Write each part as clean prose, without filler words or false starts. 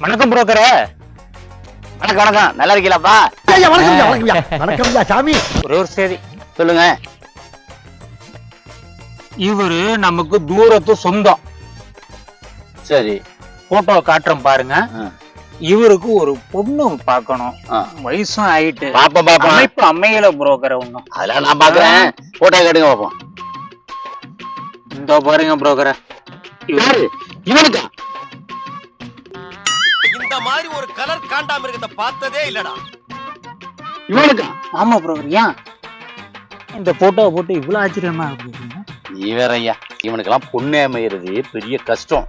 வணக்கம் புரோக்கரே. வணக்கம் வணக்கம், நல்லா இருக்கீங்களாப்பா? வணக்கம் சாமி. ஒரே ஒரு செய்தி சொல்லுங்க. இவரு நமக்கு தூரத்து சொந்தம். சரி, போட்டோ காட்டுறோம் பாருங்க. இவருக்கு ஒரு பொண்ணு பாக்கணும், வயசும் ஆயிட்டு. அமைப்பு அமையல புரோக்கரை ஒண்ணும். அதெல்லாம் நான் பாக்குறேன், போட்டோ கேட்டுங்க பாப்போம். இந்த பாருங்க புரோக்கரை, இவனுக்கா? இந்த மாதிரி ஒரு கலர் காண்டாமிருகத்தை பார்த்ததே இல்லடா. இவனுக்கா? ஆமா புரோக்கர். ஏன் இந்த போட்டோவை போட்டு இவ்வளவு ஆச்சரியமா இருக்கு? நீ வேற ஐயா, இவனுக்கெல்லாம் பொண்ணு அமைகிறது பெரிய கஷ்டம்.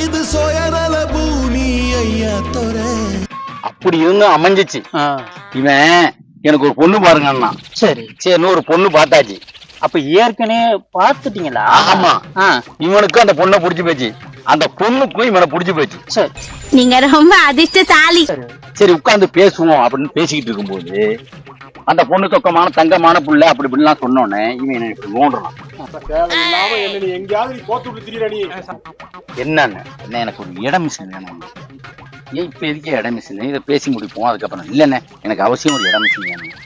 இது சுயநல பூமி ஐயா தோர. அப்படி இருந்து அமைஞ்சிச்சு. இவன் எனக்கு ஒரு பொண்ணு பாருங்கன்னா சரி சரி, ஒரு பொண்ணு பார்த்தாச்சு. அப்ப ஏற்கனவே பாத்துட்டீங்களா? ஆமா, இவனுக்கு அந்த பொண்ணை புடிச்சு போச்சு, அந்த பொண்ணுக்கும் இவனை புடிச்சு போச்சு. சரி, நீங்க ரொம்ப அதிர்ஷ்டசாலி. சரி உட்கார்ந்து பேசுவோம் அப்படின்னு பேசிக்கிட்டு இருக்கும்போது அந்த பொண்ணு தொக்கமான தங்கமான புள்ள அப்படி இப்படிலாம் சொன்னோன்னே இவன் என்ன இப்படி நோண்டுறான். என்னன்னு என்ன, எனக்கு ஒரு இட மிஷின் வேணும். ஏன் இப்ப எதுக்கே இட மிஷின், இதை பேசி முடிப்போம். அதுக்கப்புறம் இல்லைண்ணே எனக்கு அவசியம் ஒரு இட மிஷின் வேணும்.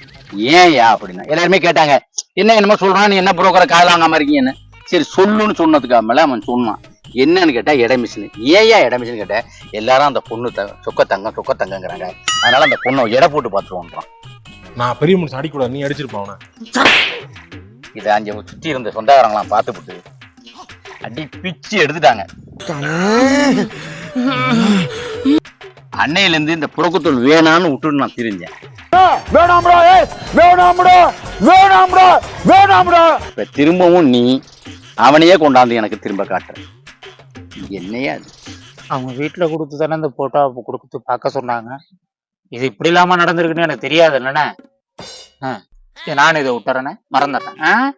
ஏன்யா அப்படின்னா எல்லாருமே கேட்டாங்க, என்ன என்னமோ சொல்றான், நீ என்ன புரோக்கரை காதல் வாங்காம இருக்கீங்கன்னு. சரி சொல்லுன்னு சொன்னதுக்கு மேல அவன் சொன்னான். என்னன்னு கேட்டா இட மிஷின். ஏயா இட மிஷின் கேட்ட, எல்லாரும் அந்த பொண்ணு சொக்க தங்கங்கிறாங்க, அதனால அந்த பொண்ணை எடை போட்டு பார்த்துருவோன்றான். நான் பெரிய மனுஷன் அடிக்கூடாது, நீ அடிச்சிருப்பான். இதை அஞ்சு சுத்தி இருந்த சொந்தக்காரங்களாம் பார்த்துப்புட்டு அடி பிச்சு எடுத்துட்டாங்க. அன்னையில இருந்து இந்த புரோக்கத்தூள் வேணான்னு விட்டுட்டு நான் திரிஞ்சேன். இப்ப திரும்பவும் நீ அவனையே கொண்டாந்து எனக்கு திரும்ப காட்டுற. என்னையா அது? அவங்க வீட்டுல கொடுத்து தானே இந்த போட்டோ கொடுத்து பார்க்க சொன்னாங்க. இது இப்படி இல்லாம நடந்திருக்குன்னு எனக்கு தெரியாது. இல்லைண்ணே, நான் இதை விட்டுறேனே, மறந்துட்டேன்.